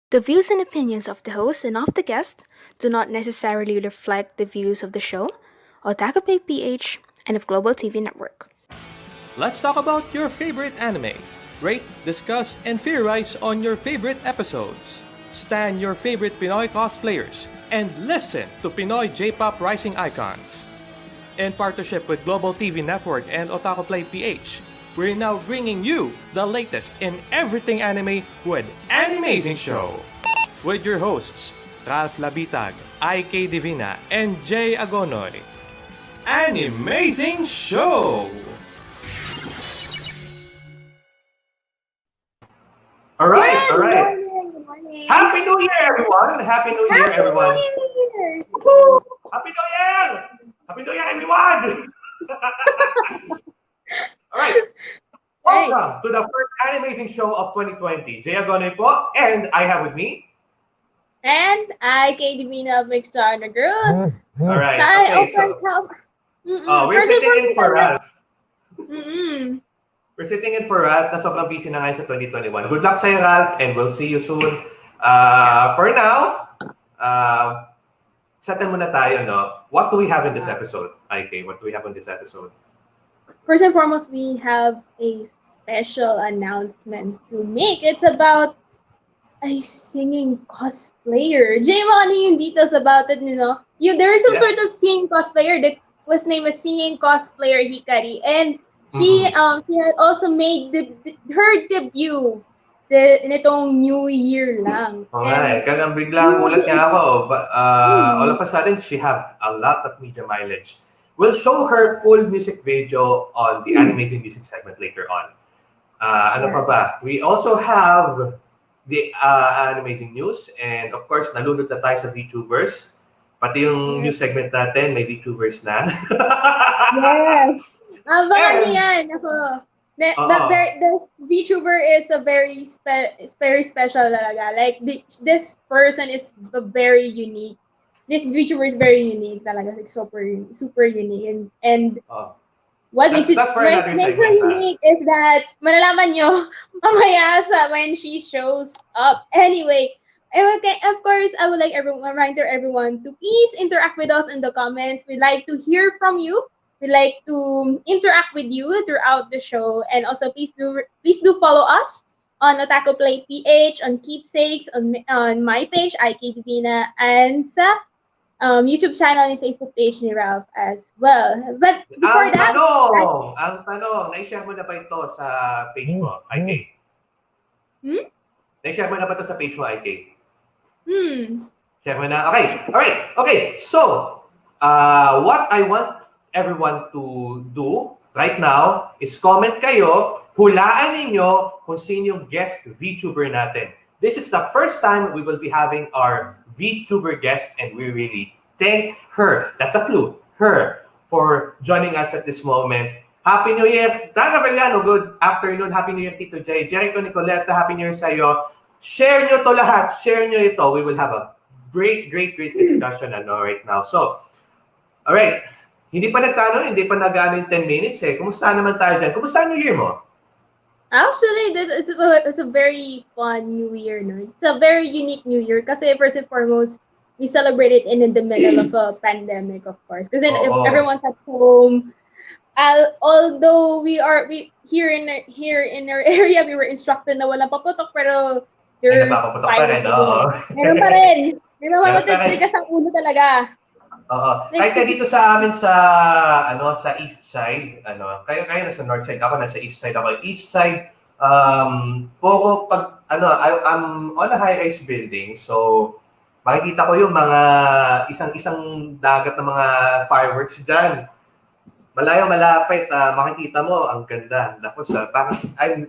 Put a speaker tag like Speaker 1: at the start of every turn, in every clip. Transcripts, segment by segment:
Speaker 1: The views and opinions of the host and of the guest do not necessarily reflect the views of the show, Otaku Play PH, and of Global TV Network.
Speaker 2: Let's talk about your favorite anime. Rate, discuss, and theorize on your favorite episodes. Stan your favorite Pinoy cosplayers and listen to Pinoy J-pop rising icons. In partnership with Global TV Network and Otaku Play PH, we're now bringing you the latest in everything anime with ANIMAZING SHOW. With your hosts, Ralph Labitag, IK Divina, and Jay Agonoy. ANIMAZING SHOW!
Speaker 3: All right.
Speaker 4: Good morning.
Speaker 3: Happy New Year, everyone! Happy New Year, everyone!
Speaker 4: Year.
Speaker 3: Woo! Happy New Year! Happy New Year, everyone! All right. Welcome to the first ANIMAZING show of 2020. Jay Agonoy po, and I have with me.
Speaker 4: And I, Katie Mina of Mixed Honor Group.
Speaker 3: All right. Okay, so we're sitting in for Ralph. We're sitting in for Ralph na sobrang busy na ngayon sa 2021. Good luck sa'yo, Ralph, and we'll see you soon. For now, settle muna tayo, no? What do we have in this episode, IK? What do we have in this episode?
Speaker 4: First and foremost, we have a special announcement to make. It's about a singing cosplayer. Jay, ano yung details about it, you know? There is some sort of singing cosplayer that was named as Singing Cosplayer Hikari. And she had also made her debut nitong New Year lang.
Speaker 3: Okay, kagang biglang ulat nga ako. All of a sudden, she have a lot of media mileage. We'll show her full music video on the ANIMAZING music segment later on. Ano pa ba? We also have the ANIMAZING news, and of course, nalunod na tayo sa VTubers. Pati yung news segment natin, may VTubers na.
Speaker 4: Yes. Abangan niyo yan. Ako. The VTuber is a very special talaga. Like, this person is very unique. This VTuber is very unique talaga. It's super unique. And what makes her unique is that malalaman nyo mamaya when she shows up. Anyway, of course, I would like remind everyone to please interact with us in the comments. We'd like to hear from you. We like to interact with you throughout the show, and also please do follow us on Otaku Play PH, on Keepsakes, on my page IK Divina, and sa YouTube channel and Facebook page ni Ralph as well. But before
Speaker 3: ang tanong, na-share mo na ba ito sa page mo, IK? Na-share mo na ba ito sa page mo, IK? Share mo na? Okay. All right. Okay. So, what I want everyone to do right now is comment kayo, hulaan ninyo kung sino yung guest VTuber natin. This is the first time we will be having our VTuber guest, and we really thank her. That's a clue. Her for joining us at this moment. Happy New Year! Dana Vellano, good afternoon. Happy New Year, Tito Jay. Jericho Nicoleta, Happy New Year sa'yo. Share nyo to lahat. Share nyo ito. We will have a great discussion right now. So, all right. Hindi pa nag-ano yung 10 minutes eh. Kumusta naman tayo dyan? Kumusta ang New Year mo?
Speaker 4: Actually, it's a very fun New Year. No? It's a very unique New Year kasi first and foremost, we celebrate it in the middle of a pandemic, of course. Kasi everyone's at home. Although we here in our area, we were instructed na walang paputok, pero there's meron pa rin. Meron mapatigas ang ulo talaga.
Speaker 3: Kahit ka dito sa amin sa east side, kayo nasa north side, ako nasa east side, east side. Puro pag I'm on a high-rise building, so makikita ko yung mga isang dagat ng mga fireworks diyan. Malapit, makikita mo ang ganda. Tapos parang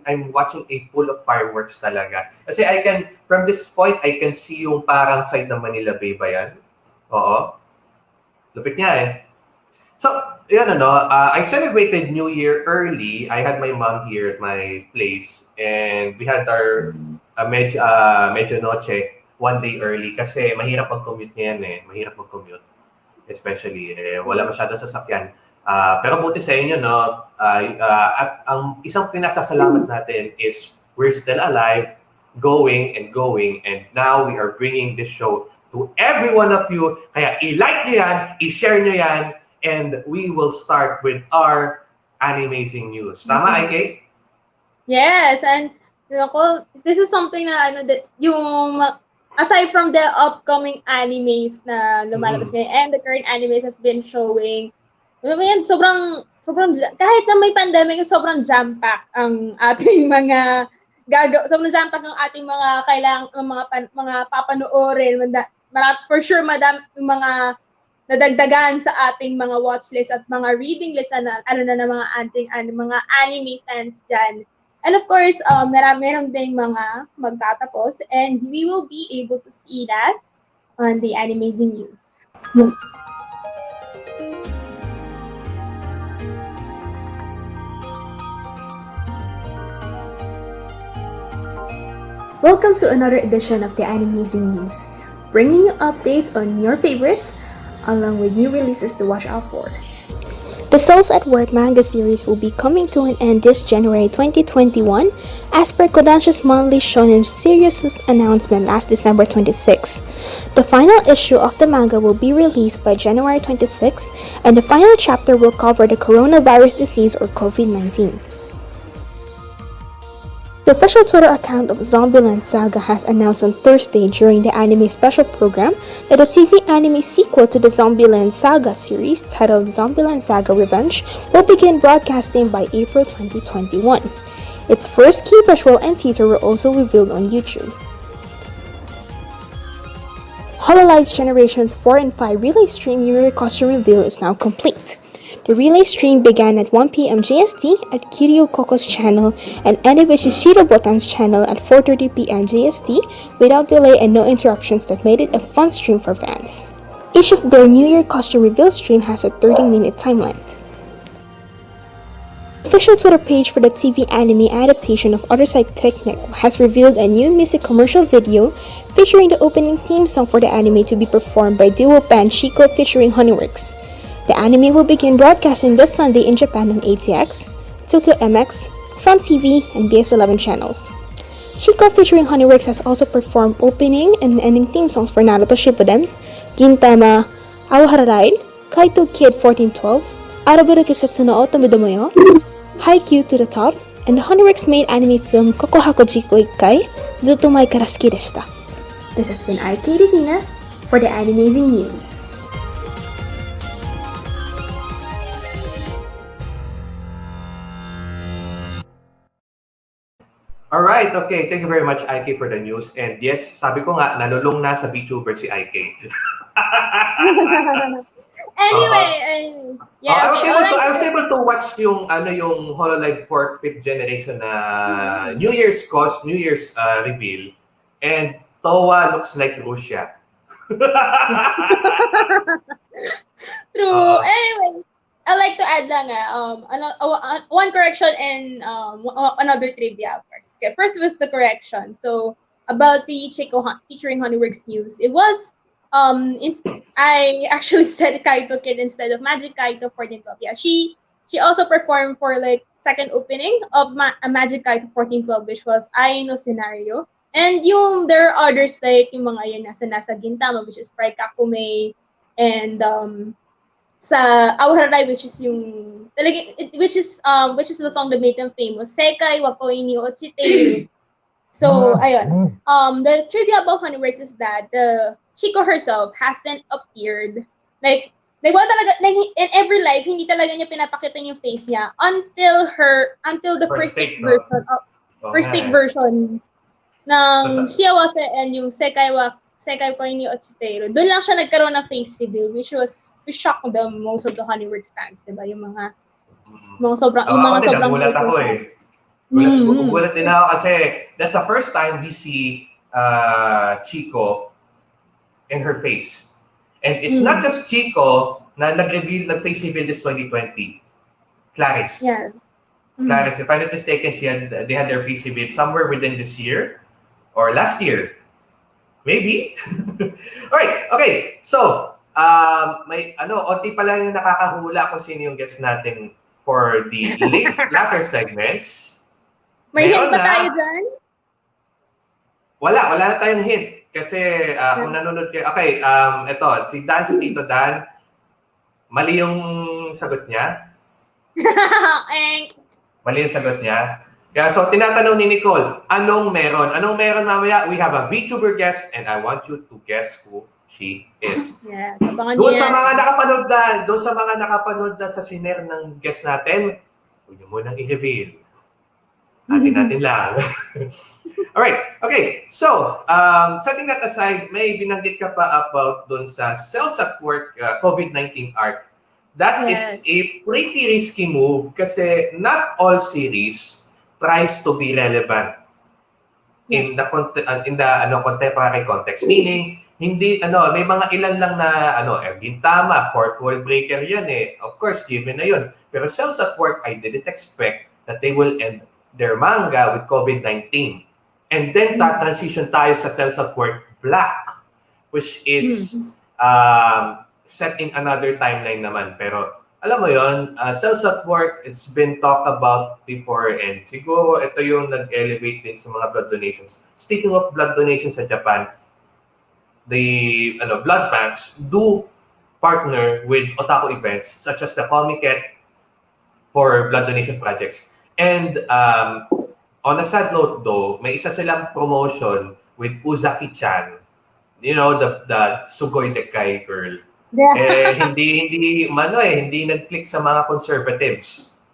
Speaker 3: I'm watching a pool of fireworks talaga. Kasi from this point I can see yung parang side ng Manila Bay ba yan? Oo. Lupit niya eh. So, I celebrated New Year early. I had my mom here at my place, and we had our medyo noche one day early kasi mahirap mag-commute ngayon eh. Mahirap mag-commute. Especially, wala masyadong sasakyan. Pero buti sa inyo, at ang isang pinasasalamat natin is we're still alive, going and going, and now we are bringing this show to every one of you. Kaya i-like nyo yan, i-share nyo yan, and we will start with our Animazing news. Tama, Ike?
Speaker 4: Yes, and ako, this is something na that yung aside from the upcoming animes na lumalabas ngayon and the current animes has been showing, yan, sobrang kahit na may pandemic, sobrang jam-pack ang ating mga sobrang jam-pack ang ating mga mga papanoorin. For sure, yung mga nadagdagan sa ating mga watch list at mga reading list na ng mga mga anime fans dyan. And of course, meron ding mga magtatapos, and we will be able to see that on the Animazing News.
Speaker 1: Welcome to another edition of the Animazing News, bringing you updates on your favorites, along with new releases to watch out for. The Souls at Work manga series will be coming to an end this January 2021, as per Kodansha's monthly shonen series announcement last December 26. The final issue of the manga will be released by January 26, and the final chapter will cover the coronavirus disease or COVID-19. The official Twitter account of Zombieland Saga has announced on Thursday during the anime special program that the TV anime sequel to the Zombieland Saga series, titled Zombieland Saga Revenge, will begin broadcasting by April 2021. Its first key visual and teaser were also revealed on YouTube. Hololive's Generations 4 and 5 relay stream New Year costume reveal is now complete. The relay stream began at 1 p.m. GST at Kiryu Koko's channel and ended with Shishiro Botan's channel at 4:30 p.m. GST without delay and no interruptions that made it a fun stream for fans. Each of their New Year costume reveal stream has a 30-minute time length. The official Twitter page for the TV anime adaptation of Other Side Picnic has revealed a new music commercial video featuring the opening theme song for the anime to be performed by duo band Chico featuring Honeyworks. The anime will begin broadcasting this Sunday in Japan on ATX, Tokyo MX, Sun TV, and BS11 channels. Chico featuring Honeyworks has also performed opening and ending theme songs for Naruto Shippuden, Gintama, Aohara Ride, Kaito Kid 1412, Araburu Kisetsu no Otomudomoyo, Haikyuu to the Top, and the Honeyworks made anime film Kokohako Jiko Ikkai, Zutto Mai Kara Suki deshita. This has been IK Divina for the Animazing News.
Speaker 3: Alright, okay. Thank you very much, Ike, for the news. And yes, sabi ko nga, nalulong na sa VTuber si Ike.
Speaker 4: Anyway, yeah.
Speaker 3: I was able to watch yung Hololive 4th, 5th generation na New Year's reveal, and Towa looks like Russia.
Speaker 4: True. Anyway, I like to add lang one correction and another trivia first. Okay, first was the correction. So about the Chico featuring Honeyworks news, it was I actually said Kaito Kid instead of Magic Kaito 1412. Yeah, she also performed for like second opening of Magic Kaito 1412, which was Ai no Scenario. And there are others like yung mga yun nasa Gintama, which is Pride Kakume, and sa Aohara, which is which is the song that made them famous, Sekai wa Koi ni Ochiteru. So ayun. The trivia about Honeyworks is that the Chico herself hasn't appeared wala talaga in every live, hindi talaga niya pinapakita yung face niya until the first take version of first take version ng Shiawase and yung Sekai Koi ni Ochiteru. Doon lang siya nagkaroon ng face reveal, which shocked most of the Honeyworks fans, diba? Yung mga sobrang
Speaker 3: nagulat ako eh. Gulat din ako kasi that's the first time we see Chico in her face. And it's not just Chico na nag-face reveal this 2020. Clarice.
Speaker 4: Yeah.
Speaker 3: Clarice, if I'm not mistaken, they had their face reveal somewhere within this year or last year. Maybe. Alright, okay. So, onti pa lang yung nakakahula kung sino yung guest natin for the latter segments.
Speaker 4: May hint ba tayo dyan?
Speaker 3: Wala na tayong hint. Kasi kung nanonood kayo, okay, ito, si Tito Dan, mali yung sagot niya. Mali yung sagot niya. Kaya so, tinatanong ni Nicole, anong meron? Anong meron mamaya? We have a VTuber guest and I want you to guess who she is.
Speaker 4: Yeah, abangan
Speaker 3: Doon
Speaker 4: niyo
Speaker 3: sa
Speaker 4: yan.
Speaker 3: mga nakapanood na sa siner ng guest natin, huwag niyo munang i-reveal. Atin natin lang. Alright, okay. So, setting that aside, may binanggit ka pa about doon sa Cells at Work COVID-19 arc. That is a pretty risky move kasi not all series tries to be relevant in the contemporary context. Meaning, hindi may mga ilan lang na Gintama, fourth wall breaker 'yan eh. Of course, given na 'yun. Pero Cells at Work, I didn't expect that they will end their manga with COVID-19. And then transition tayo sa Cells at Work Black, which is set in another timeline naman. Pero alam mo yon, Cells at Work, it's been talked about before and siguro ito yung nag-elevate din sa mga blood donations. Speaking of blood donations sa Japan, the blood banks do partner with otaku events such as the Comiket for blood donation projects. And on a sad note though, may isa silang promotion with Uzaki-chan, you know, the Sugoi Dekai girl. Hindi nag-click sa mga conservatives,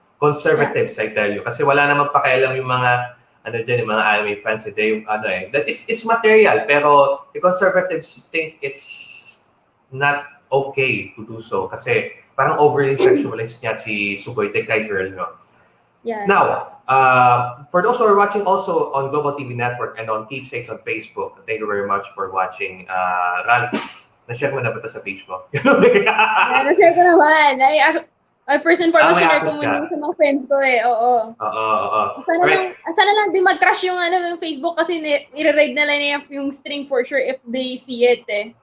Speaker 3: I tell you, kasi wala namang pakialam yung mga yung mga anime fans, that is material, pero the conservatives think it's not okay to do so kasi parang overly sexualized niya si Sugoi Dekai girl, no.
Speaker 4: Yes.
Speaker 3: Now, for those who are watching also on Global TV Network and on Keepsakes on Facebook, thank you very much for watching. Ralph, na-share mo na ba ito sa page mo?
Speaker 4: Na-share ko naman. First and foremost, share ko muna sa mga friends ko eh. Oo. Sana lang di mag-crash yung yung Facebook kasi nire-raid na lang yung string for sure if they see it eh.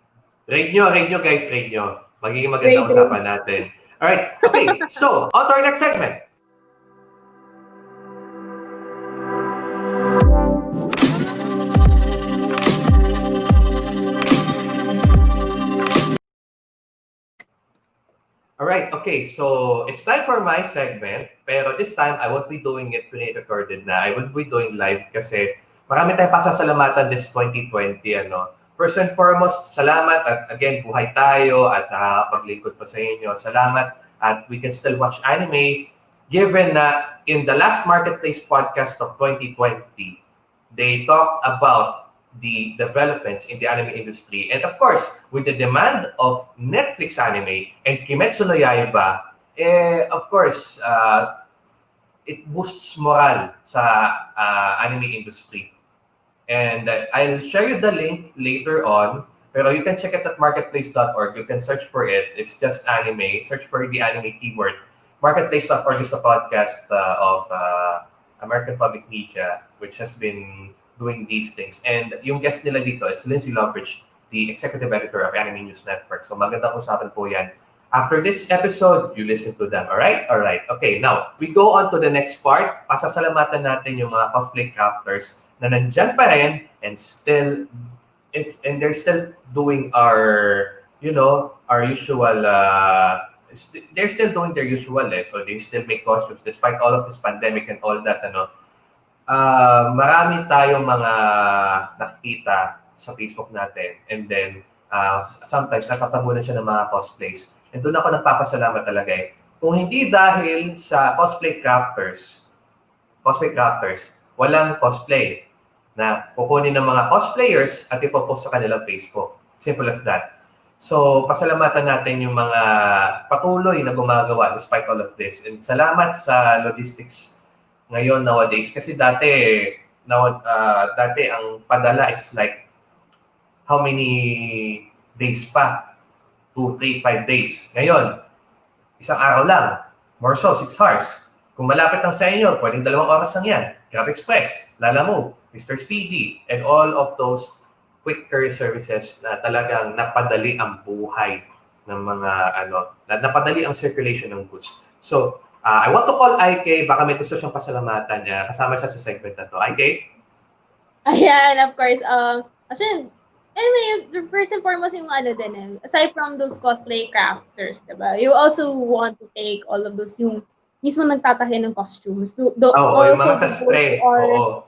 Speaker 3: Raid nyo guys, raid nyo. Magiging maganda usapan natin. Alright, okay. So, on to our next segment. Alright, okay. So, it's time for my segment. Pero this time, I won't be doing it pre-recorded na. I will be doing live kasi marami tayong pasasalamatan this 2020. First and foremost, salamat at again, buhay tayo at nakakapaglingkod pa sa inyo. Salamat at we can still watch anime given na in the last Marketplace podcast of 2020, they talked about the developments in the anime industry. And of course, with the demand of Netflix anime and Kimetsu no Yaiba, of course, it boosts morale sa anime industry. And I'll share you the link later on, pero you can check it at marketplace.org. You can search for it. It's just anime. Search for the anime keyword. Marketplace.org is a podcast of American Public Media, which has been doing these things. And yung guest nila dito is Lindsay Lombridge, the executive editor of Anime News Network. So magandang usapan po yan. After this episode, you listen to them. Alright? Alright. Okay, now, we go on to the next part. Pasasalamatan natin yung mga cosplay crafters na nandyan pa rin and they're still doing our usual, they're still doing their usual so they still make costumes despite all of this pandemic and all that, marami tayong mga nakikita sa Facebook natin and then sometimes natatabunan siya ng mga cosplays. And doon ako nagpapasalamat talaga eh. Kung hindi dahil sa cosplay crafters, walang cosplay na kukunin ng mga cosplayers at ipopost sa kanilang Facebook. Simple as that. So, pasalamatan natin yung mga patuloy na gumagawa despite all of this. And salamat sa logistics ngayon nowadays kasi dati ang padala is like how many days pa? 2, 3, 5 days. Ngayon, isang araw lang. More so, 6 hours. Kung malapit lang sa inyo, pwedeng 2 oras lang yan. Grab Express, Lalamove, Mr. Speedy, and all of those quick courier services na talagang napadali ang buhay ng mga napadali ang circulation ng goods. So, I want to call IK, baka may gusto siyang pasalamatan. Kasama siya sa segment na to. IK?
Speaker 4: Ayan, of course. Actually, anyway, first and foremost yung ano din aside from those cosplay crafters, diba? You also want to take all of those yung mismo nagtatahi ng costumes. So,
Speaker 3: Oo, yung mga
Speaker 4: also
Speaker 3: sa
Speaker 4: those who
Speaker 3: spray.
Speaker 4: are,
Speaker 3: Oo.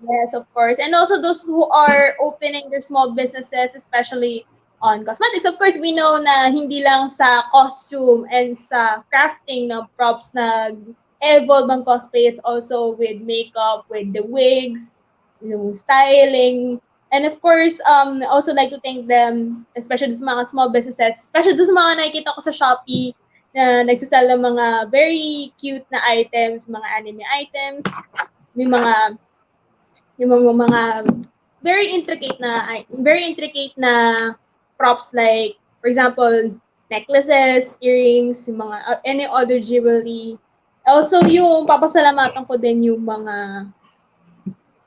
Speaker 4: yes, of course. And also those who are opening their small businesses, especially on cosmetics. Of course, we know na hindi lang sa costume and sa crafting na props na evolve ang cosplay. It's also with makeup, with the wigs, yung styling. And of course, I also like to thank them, especially sa mga small businesses, especially sa mga nakikita ko sa Shopee na nagsasell ng mga very cute na items, mga anime items, may mga yung mga very intricate na props like for example necklaces, earrings, yung mga any other jewelry. Also yung papasalamatan ko din yung mga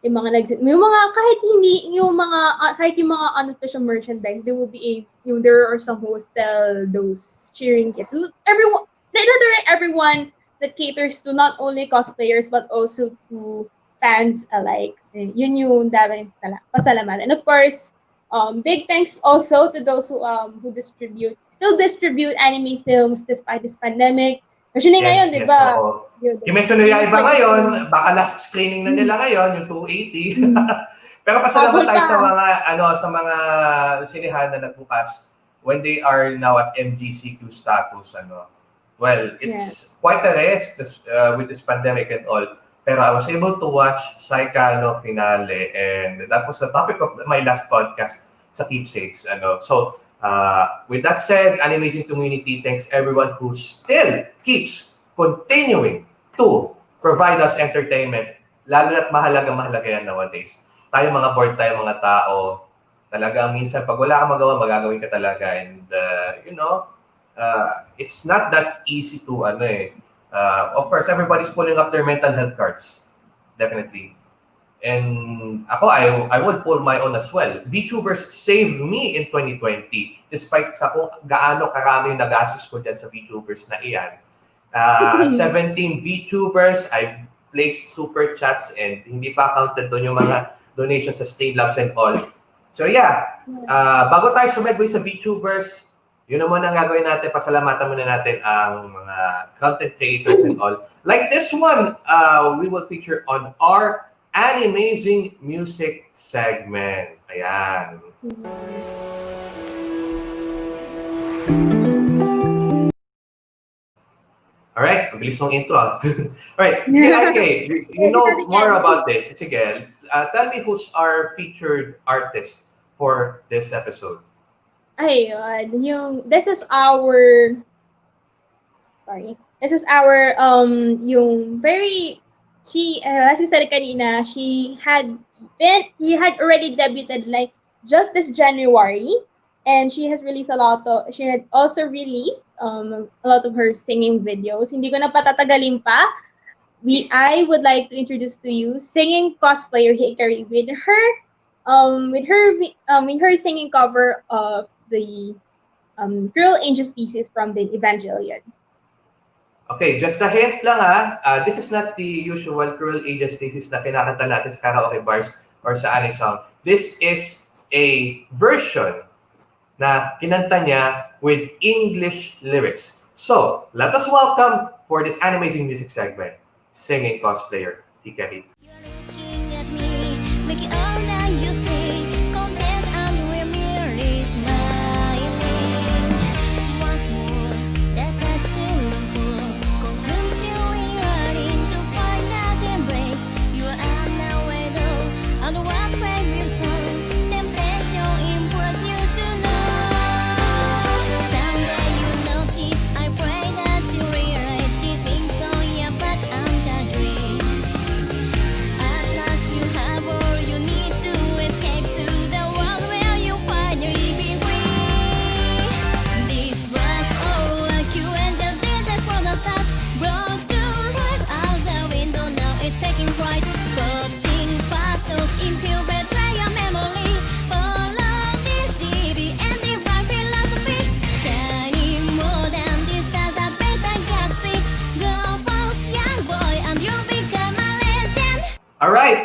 Speaker 4: kahit hindi yung mga kahit yung mga unofficial merchandise, there will be there are some who sell those cheering kits. Everyone, literally everyone that caters to not only cosplayers but also to fans alike. Yun yung dapat pasalamat. And of course, big thanks also to those who still distribute anime films despite this pandemic. Kasi ngayon, di ba?
Speaker 3: Oo. Kimetsu no Yaiba ngayon, baka last screening na nila ngayon, yung 280. Pero pasalamat tayo sa mga sa mga sinihan na nagbukas when they are now at MGCQ status Well, it's quite a rest with this pandemic and all. Pero I was able to watch Saika finale, and that was the topic of my last podcast sa Keepsakes. So, with that said, Animazing community, thanks everyone who still keeps continuing to provide us entertainment. Lalo na't mahalaga yan nowadays. Tayo mga bored tayo mga tao. Talagang minsan pag wala kang magawa, magagawin ka talaga. And it's not that easy to of course, everybody's pulling up their mental health cards. Definitely. And ako, I would pull my own as well. VTubers saved me in 2020 despite sa kung gaano karami yung nagastos ko dyan sa VTubers na iyan. 17 VTubers, I placed super chats and hindi pa counted doon yung mga donations sa Stay Labs and all. So yeah, bago tayo sumegway sa VTubers, yun naman ang gagawin natin, pasalamatan muna natin ang mga content creators and all. Like this one, we will feature on our Animazing music segment. Ayan. Alright, ang bilis mong intro. Alright, sige, okay. You know more about this. Sige, tell me who's our featured artist for this episode.
Speaker 4: Ayun, this is our yung very as you said kanina, he had already debuted like just this January, and she had also released a lot of her singing videos. Hindi ko na patatagalin pa. I would like to introduce to you singing cosplayer Hikari with her singing cover of the Girl Angel Species from the Evangelion.
Speaker 3: Okay, just a hint lang this is not the usual Cruel Angel Species na kinakanta natin sa karaoke bars or sa ANISONG. This is a version na kinanta niya with English lyrics. So, let us welcome for this Animazing music segment, singing cosplayer Hikari.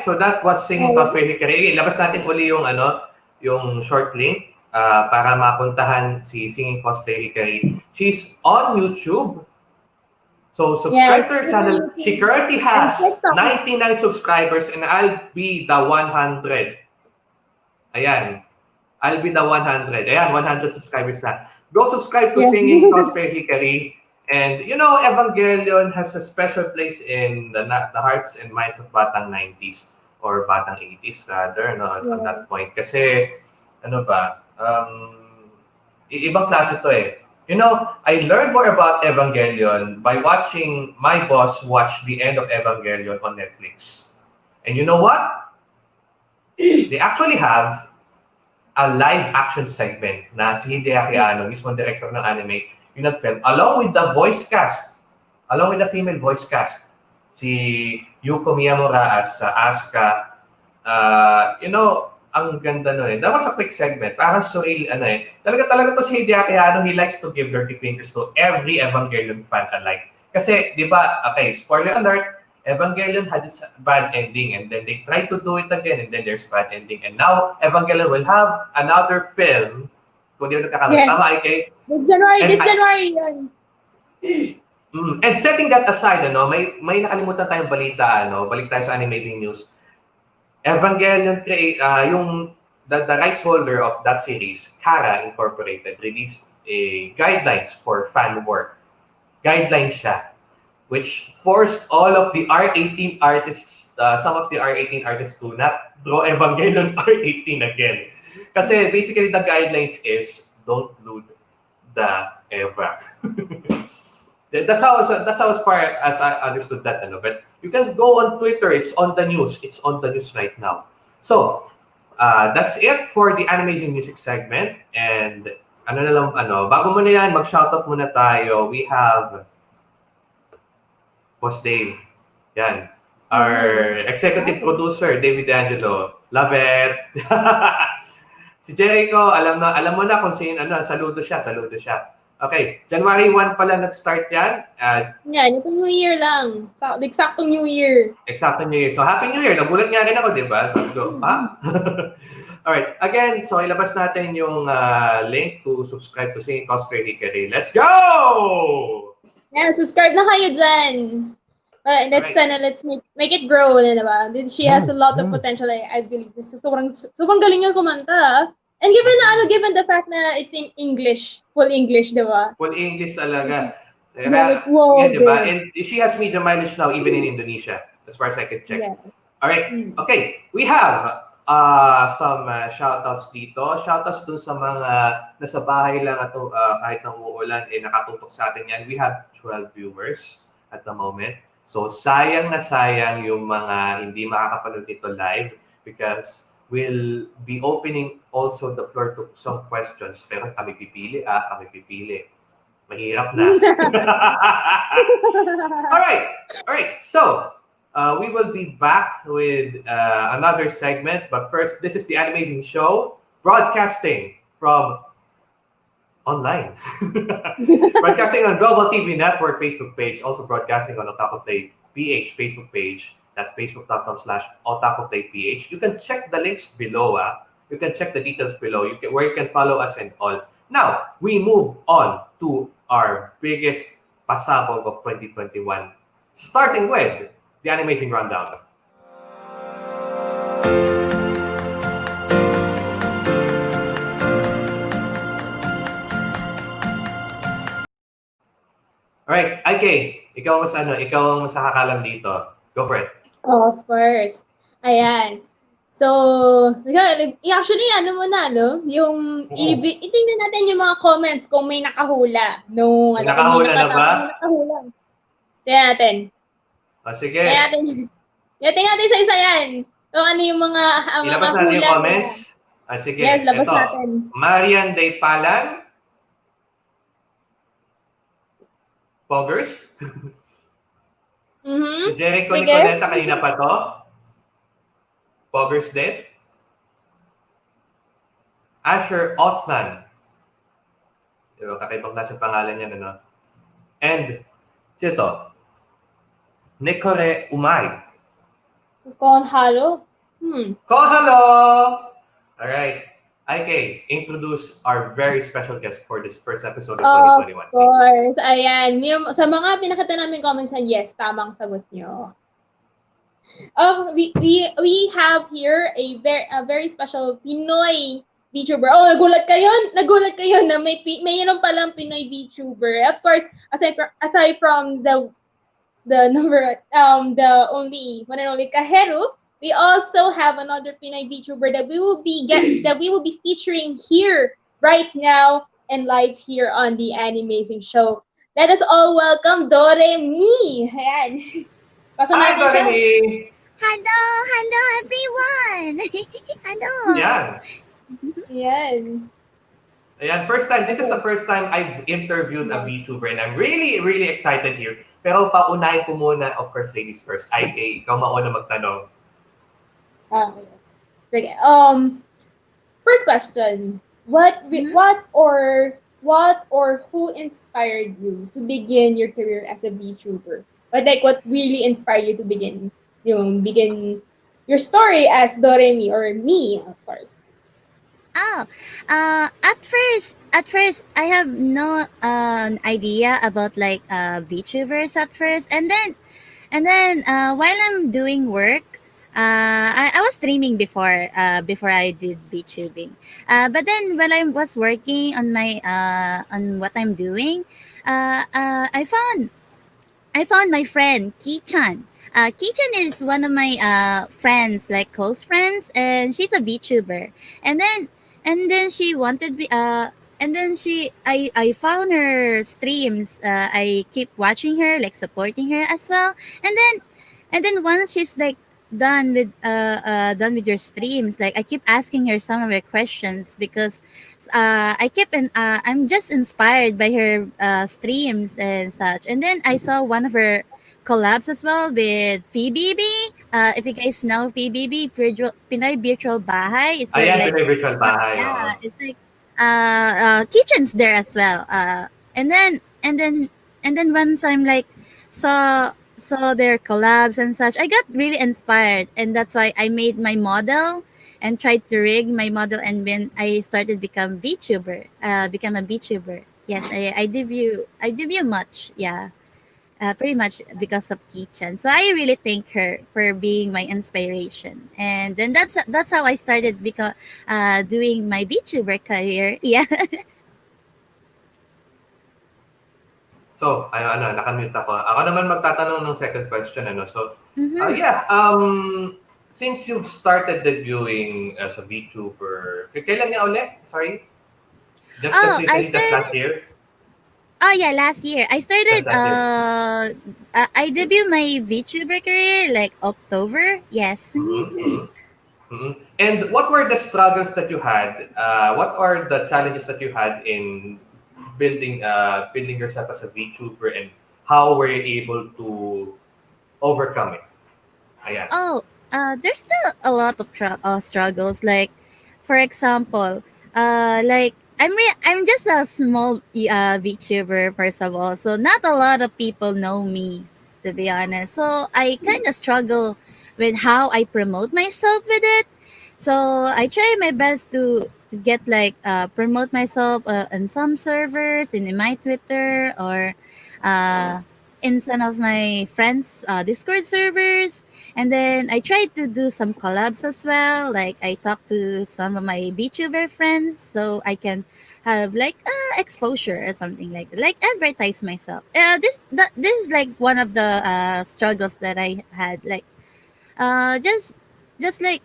Speaker 3: so that was Singing Cosplay Hikari. Labas natin uli yung yung short link para mapuntahan si Singing Cosplay Hikari. She's on YouTube. So subscribe to her channel. She currently has 99 subscribers and I'll be the 100. Ayan. I'll be the 100. Ayan, 100 subscribers na. Go subscribe to Singing Cosplay Hikari. And you know, Evangelion has a special place in the hearts and minds of batang 90s or batang 80s rather, no, on that point. Kasi, ano ba, ibang klase to eh. You know, I learned more about Evangelion by watching my boss watch the end of Evangelion on Netflix. And you know what? They actually have a live action segment na si Hideaki Anno, mismo director ng anime, yung nag-film, along with the voice cast, along with the female voice cast, si Yuko Miyamura as Asuka. You know, ang ganda nun eh. That was a quick segment. Parang surreal, Talaga to si Hideaki Anno, he likes to give dirty fingers to every Evangelion fan alike. Kasi, di ba, okay, spoiler alert, Evangelion had its bad ending and then they tried to do it again and then there's bad ending. And now, Evangelion will have another film. Kung di mo nagkakamali. Tama, okay?
Speaker 4: This January yun.
Speaker 3: And setting that aside, may nakalimutan tayong balita, balik tayo sa Animazing News. Evangelion, yung the rights holder of that series, Kara Incorporated, released a guidelines for fan work. Guidelines siya, which forced all of the R18 artists, some of the R18 artists to not draw Evangelion R18 again. Kasi basically the guidelines is don't load the Eva. That's how as far as I understood that. But you can go on Twitter. It's on the news. It's on the news right now. So that's it for the Animazing Music segment. And bago muna yan, mag-shoutout muna tayo. We have Boss Dave. Yan. Our executive producer, David Angelo. Love it. Si Jericho, alam mo na kung sino, saludo siya. Okay, January 1 pala nag-start yan.
Speaker 4: Yan, ito New Year lang. Eksaktong New Year.
Speaker 3: Exactly New Year. So, Happy New Year. Nagulat nga rin ako, di ba? Sabi ko, ha? Alright, again, so ilabas natin yung link to subscribe to Singing Cosplay Hikari. Let's go!
Speaker 4: Yeah, subscribe na kayo dyan. Let's make it grow, diba? She has a lot of potential, I believe. Sobrang galing niya kumanta. And given the fact na it's in English, full English, diba?
Speaker 3: Full English talaga.
Speaker 4: Wow,
Speaker 3: diba? And she has media mileage now, even in Indonesia, as far as I can check. Yeah. Alright, okay. We have some shoutouts dito. Shoutouts dun sa mga nasa bahay lang at kahit nang uulan, nakatutok sa atin yan. We have 12 viewers at the moment. So, sayang na sayang yung mga hindi makakapanood nito live because we'll be opening also the floor to some questions. Pero kami pipili. Mahirap na. Alright. So, we will be back with another segment. But first, this is the Animazing Show, broadcasting from online. Broadcasting on Global TV Network Facebook page, also broadcasting on Otaku Play PH Facebook page. That's facebook.com/Otaku Play PH. You can check the links below. You can check the details below. Where you can follow us and all. Now, we move on to our biggest pasabog of 2021. Starting with the Animazing Rundown. Alright, IK, ikaw ang mas nakakalam dito. Go for it.
Speaker 4: Oh, of course. Ayan. So, actually, yung itingnan natin yung mga comments kung may nakahula.
Speaker 3: Nakahula na ba?
Speaker 4: Nakahula. Tingnan natin.
Speaker 3: Sige.
Speaker 4: Tingnan natin isa-isa yan. So, ano yung mga
Speaker 3: ilabas natin yung comments. Sige.
Speaker 4: Yes, labas natin.
Speaker 3: Marian Day Palan. Poggers. Si Jericho Nicoleta, kanina pa to. Poggers din. Asher Osman. Diba, kakaibang klase pangalan niya, And, sino to? Nikore Umay.
Speaker 4: Konhalo.
Speaker 3: Hello! Alright. IK, introduce our very special guest for this first episode of
Speaker 4: Of
Speaker 3: 2021, please.
Speaker 4: course. Ayan. Sa mga pinakita namin comments na yes, tamang sagot nyo. We have here a very special Pinoy VTuber. Oh, nagulat kayo na may yun palang Pinoy VTuber. Of course, aside from the only one and only Kaheru, we also have another Pinoy VTuber that we will be featuring here right now and live here on the Animazing Show. Let us all welcome Doremii. Ayan. Pasok
Speaker 3: Hi,
Speaker 4: natin siya.
Speaker 3: Doremii!
Speaker 5: Hello everyone. Hello.
Speaker 3: Yan.
Speaker 4: Yan.
Speaker 3: Ayan, this is the first time I've interviewed a VTuber and I'm really, really excited here. Pero paunahin ko muna, of course, ladies first. IK, ikaw mauna magtanong.
Speaker 4: Okay. First question. What or who inspired you to begin your career as a VTuber? What really inspired you to begin your story as Doremi or me, of course.
Speaker 5: Oh, at first, I have no idea about like VTubers at first, and then while I'm doing work, I was streaming before I did VTubing. But then when I was working on my on what I'm doing, I found my friend Kichan. Kichan is one of my friends, like close friends, and she's a VTuber. And then she wanted me. And then I found her streams. I keep watching her, like supporting her as well. And then once she's like done with your streams, like I keep asking her some of her questions because I'm just inspired by her streams and such. And then I saw one of her collabs as well with PBB. If you guys know PBB, Pinoy Virtual Bahay, it's where
Speaker 3: Ayan,
Speaker 5: like
Speaker 3: Pinoy Virtual Bahay.
Speaker 5: yeah, it's like kitchens there as well. And then and then and then once I'm like saw their collabs and such, I got really inspired, and that's why I made my model and tried to rig my model, and when I started become become a VTuber. Yes, I debut much, yeah. Pretty much because of Kitchen. So I really thank her for being my inspiration. And then that's how I started doing my VTuber career. Yeah.
Speaker 3: So, nakamute ako. Ako naman magtatanong ng second question. So,
Speaker 5: Mm-hmm.
Speaker 3: since you've started debuting as a VTuber, kailan nga ulit? Sorry? Just
Speaker 5: Oh, I
Speaker 3: recently, just
Speaker 5: started.
Speaker 3: last year?
Speaker 5: Oh yeah, last year I started.
Speaker 3: Just last year.
Speaker 5: I debuted my VTuber career like October. Yes.
Speaker 3: And what were the struggles that you had? What are the challenges that you had in building yourself as a VTuber, and how were you able to overcome it? Ayan.
Speaker 5: Oh, there's still a lot of struggles. Like, for example, like I'm just a small VTuber first of all, so not a lot of people know me, to be honest. So I kind of struggle with how I promote myself with it. So I try my best to get like promote myself in some servers in my Twitter or uh, in some of my friends' Discord servers. And then I tried to do some collabs as well. Like I talked to some of my VTuber friends so I can have like exposure or something like advertise myself. This is like one of the struggles that I had. Like just like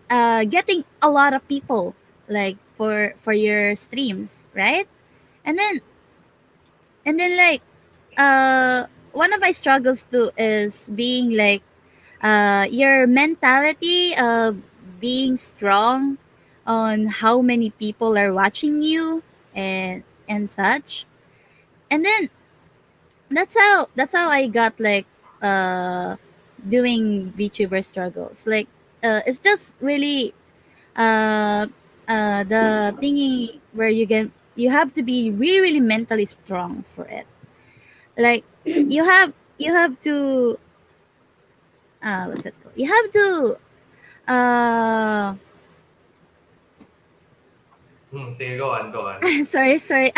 Speaker 5: getting a lot of people like for your streams, right? And then like one of my struggles too is being like your mentality of being strong on how many people are watching you and such. And then that's how I got like uh doing VTuber struggles. Like it's just really uh the thingy where you have to be really really mentally strong for it. Like you have to what's it called? You have to Uh,
Speaker 3: Sige, go on.
Speaker 5: sorry. I'm
Speaker 3: Sige,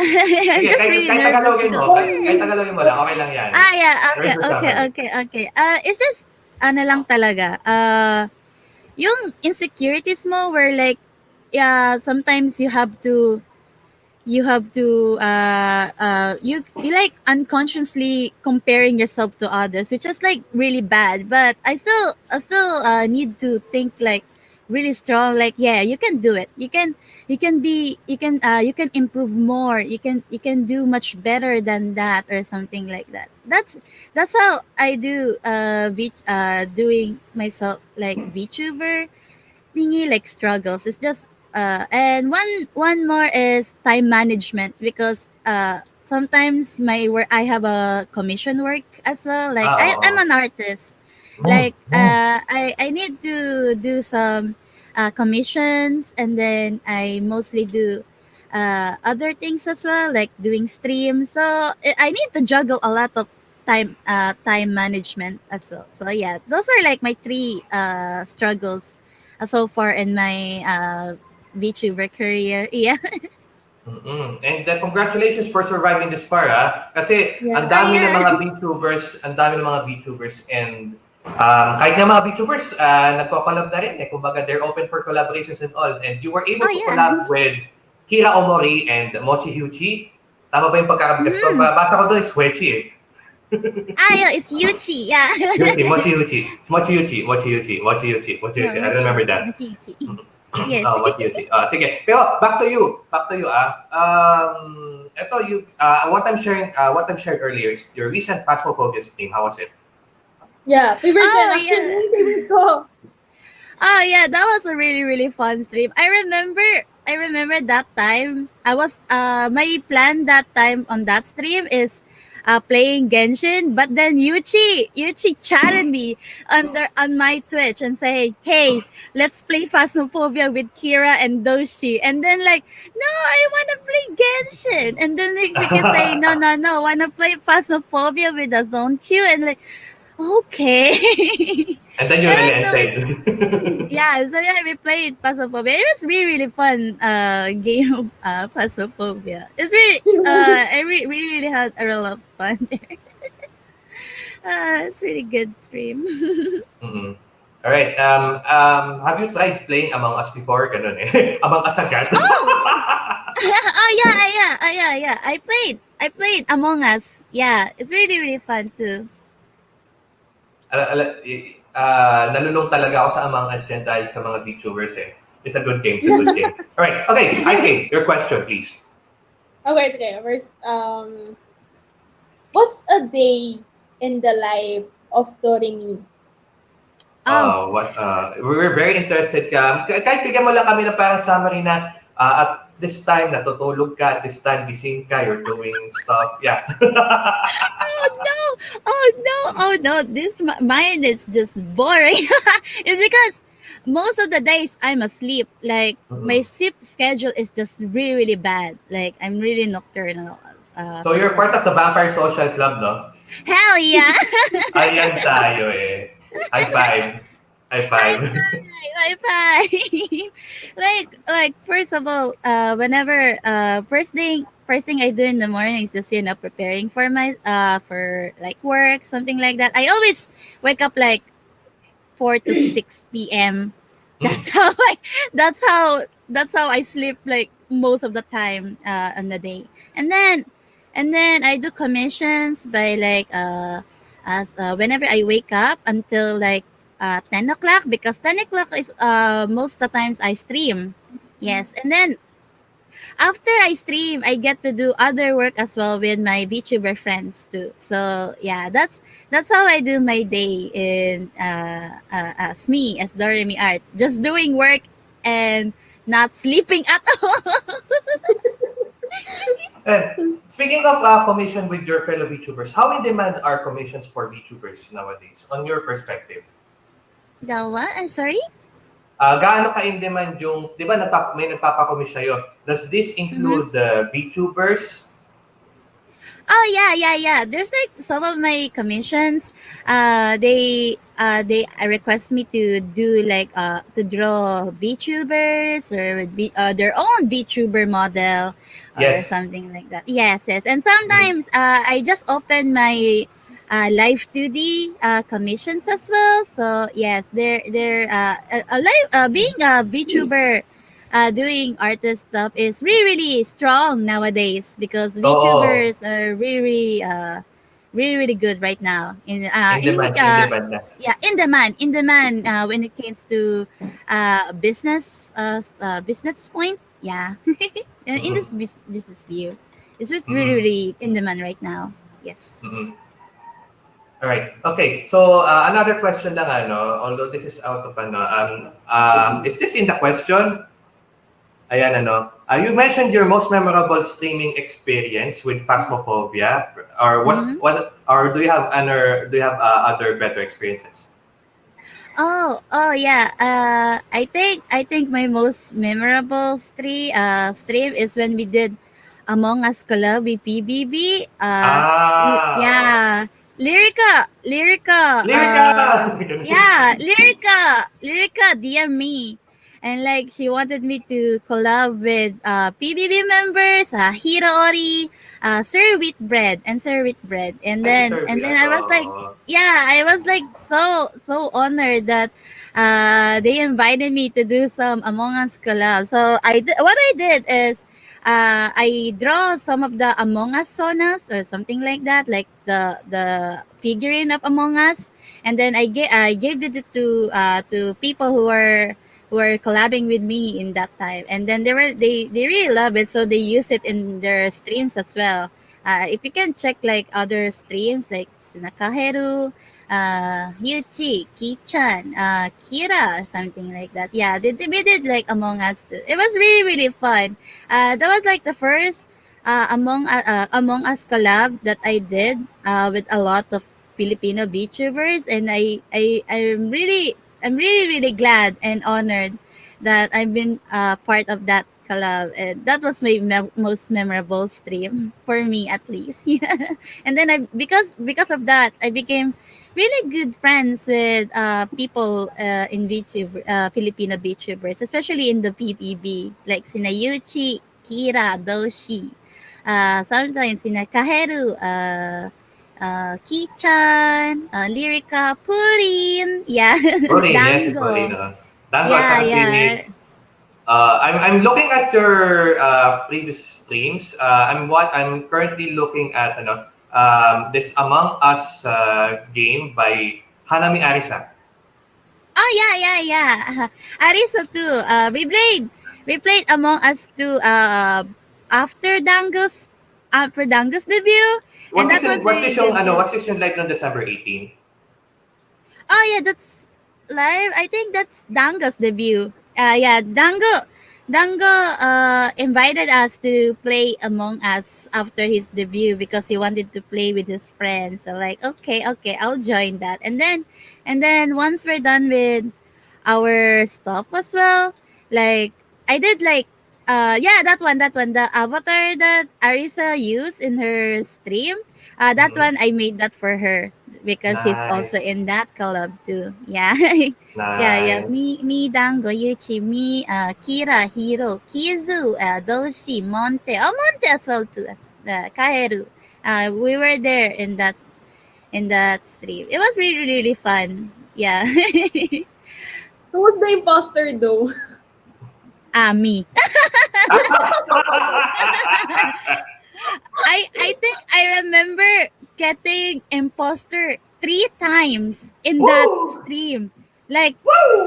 Speaker 5: just
Speaker 3: kahit,
Speaker 5: really
Speaker 3: kahit
Speaker 5: nervous.
Speaker 3: Tagalogin mo,
Speaker 5: Go.
Speaker 3: kahit Tagalogin mo lang, okay lang yan.
Speaker 5: Yeah,
Speaker 3: Where's your summer?
Speaker 5: okay. It's just, ano lang talaga, yung insecurities mo where like, yeah, sometimes you like unconsciously comparing yourself to others, which is like really bad, but I still need to think like really strong, like yeah, you can do it, you can improve more, you can do much better than that or something like that. That's how I do doing myself like VTuber thingy, like struggles. It's just and one more is time management, because sometimes my work, I have a commission work as well. Like I'm
Speaker 3: Oo.
Speaker 5: an artist. Like I need to do some commissions, and then I mostly do other things as well, like doing streams. So I need to juggle a lot of time management as well. So yeah, those are like my three struggles so far in my VTuber career. Yeah.
Speaker 3: And congratulations for surviving this far, ah. Kasi
Speaker 4: Yeah.
Speaker 3: ang dami ng
Speaker 5: Yeah.
Speaker 3: mga VTubers, and kahit nga mga VTubers, nagko-collab na rin eh. Kumbaga, they're open for collaborations and all. And you were able
Speaker 5: Oh
Speaker 3: to
Speaker 5: yeah.
Speaker 3: collab with Kira Omori and Mochi Hyuchi. Tama ba yung pagkakabigas ko?
Speaker 5: Mm.
Speaker 3: Basa ko doon is Huechi eh.
Speaker 5: Yeah, it's Yuchi. Yeah.
Speaker 3: Hyuchi, Mochi Hyuchi. It's Mochi Hyuchi. I remember that.
Speaker 5: Yuchi. Yes.
Speaker 3: Mochi. Sige. Pero back to you. Ito what I'm sharing earlier is your recent Phasmophobia stream. How was it?
Speaker 4: Yeah, favorite
Speaker 5: Oh,
Speaker 4: din. Actually,
Speaker 5: yeah.
Speaker 4: yung favorite ko.
Speaker 5: Oh yeah, that was a really really fun stream. I remember that time. I was my plan that time on that stream is playing Genshin, but then Yuchi chatted me on my Twitch and say, "Hey, let's play Phasmophobia with Kira and Doshi." And then like, "No, I want to play Genshin." And then like, she kept saying, "No, wanna play Phasmophobia with us, don't you?" And like, okay.
Speaker 3: And then you
Speaker 5: And so
Speaker 3: relented.
Speaker 5: yeah, so yeah, we played Phasmophobia. It was really really fun game of Phasmophobia. It's really we really had a lot of fun there. It's really good stream.
Speaker 3: Mhm. All right. Have you tried playing Among Us before? Ganun eh. Among Us agad.
Speaker 5: Oh yeah. I played Among Us. Yeah, it's really really fun too.
Speaker 3: Nalulung talaga ako sa Among Us yan dahil sa mga VTubers eh. It's a good game. All right. Okay, IK, your question, please.
Speaker 4: Okay. First, what's a day in the life of Doremii?
Speaker 5: Oh,
Speaker 3: We're very interested ka. Kahit bigyan mo lang kami ng parang summary na at this time natutulog ka, at this time gising ka, you're doing stuff. Yeah.
Speaker 5: oh no, mine is just boring. It's because most of the days I'm asleep. Like my sleep schedule is just really really bad. Like I'm really nocturnal.
Speaker 3: So you're part of the Vampire Social Club, no?
Speaker 5: Hell yeah.
Speaker 3: Ayan tayo eh. High five.
Speaker 5: High five. like first of all, whenever first thing I do in the morning is just preparing for my for like work, something like that. I always wake up like 4 to 6 p.m. That's how I sleep like most of the time on the day. And then I do commissions by like as whenever I wake up until like 10 o'clock, because 10 o'clock is most of the times I stream. Yes. And then after I stream, I get to do other work as well with my VTuber friends too. So yeah, that's how I do my day in as me as Doremii Art, just doing work and not sleeping at all.
Speaker 3: And speaking of commission with your fellow VTubers, how in demand are commissions for VTubers nowadays, on your perspective?
Speaker 5: The what? I'm sorry.
Speaker 3: Gaano ka in demand yung, di ba may nagpapakomis sa'yo? Does this include the VTubers?
Speaker 5: Oh yeah. There's like some of my commissions. They request me to do like to draw VTubers or their own VTuber model or
Speaker 3: Yes.
Speaker 5: something like that. Yes. And
Speaker 3: Mhm.
Speaker 5: sometimes I just open my live 2D commissions as well. So yes, they're a live being a VTuber doing artist stuff is really strong nowadays because
Speaker 3: Oo.
Speaker 5: VTubers are really good right now
Speaker 3: In demand na.
Speaker 5: in demand when it comes to business point, yeah. In this
Speaker 3: Mm-mm.
Speaker 5: business view, it's just
Speaker 3: Mm-mm.
Speaker 5: really in demand right now. Yes.
Speaker 3: Mm-mm. Alright. Okay. So, another question lang, although this is out of, is this in the question? Ayan, you mentioned your most memorable streaming experience with Phasmophobia, or
Speaker 5: Mm-hmm.
Speaker 3: or do you have other better experiences?
Speaker 5: Oh yeah. I think my most memorable stream is when we did Among Us collab with PBB.
Speaker 3: Ah,
Speaker 5: Yeah, Lyrica.
Speaker 3: Lyrica!
Speaker 5: Lyrica DM me. And like she wanted me to collab with PBB members, Hiro Ori, Sir Wheatbread and Sir Wheatbread. And
Speaker 3: Ay,
Speaker 5: then
Speaker 3: deserve
Speaker 5: and then
Speaker 3: yan.
Speaker 5: I was like,
Speaker 3: Oo.
Speaker 5: yeah, I was like so honored that they invited me to do some Among Us collab. So what I did is I draw some of the Among Us sonas or something like that, like the figurine of Among Us, and then I gave it to people who were collabing with me in that time, and then they really love it, so they use it in their streams as well. If you can check like other streams like Nakaheru, Yuchi, Kichan, Kira, or something like that. Yeah, we did like Among Us too. It was really fun. That was like the first Among Us collab that I did with a lot of Filipino VTubers, and I'm really glad and honored that I've been part of that collab, and that was my most memorable stream for me at least. Yeah. And then because of that I became really good friends with people in VTuber, Filipino VTubers, especially in the PPB, like sina Yuchi, Kira, Doshi, sometimes sina Kaheru, Kichan, Lyrica, Purin, yeah,
Speaker 3: Pauline, yes, si Pauline.
Speaker 5: Dango,
Speaker 3: Dango at
Speaker 5: yeah,
Speaker 3: saka si
Speaker 5: yeah.
Speaker 3: I'm looking at your previous streams. I'm currently looking at this Among Us game by Hanami Arisa.
Speaker 5: Oh yeah. Arisa too. We played Among Us too. After Dango's debut, and that was really good too.
Speaker 3: Was this yung live noong December 18?
Speaker 5: Oh yeah, that's live. I think that's Dango's debut. Yeah, Dango invited us to play Among Us after his debut because he wanted to play with his friends. So like, okay, I'll join that. And then once we're done with our stuff as well, like I did like yeah, that one, the avatar that Arisa used in her stream. That
Speaker 3: Mhm.
Speaker 5: one I made that for her because she's also
Speaker 3: Nice.
Speaker 5: in that collab too. Yeah. Yeah.
Speaker 3: Nice.
Speaker 5: Me, Dango, Yuchi, me, Kira, Hiro, Kizu, Doshi, Monte. Oh, Monte as well too. Kaeru. We were there in that stream. It was really fun. Yeah.
Speaker 4: Who was the imposter though?
Speaker 5: Me. I think I remember getting imposter 3 times in that
Speaker 3: Woo!
Speaker 5: stream. Like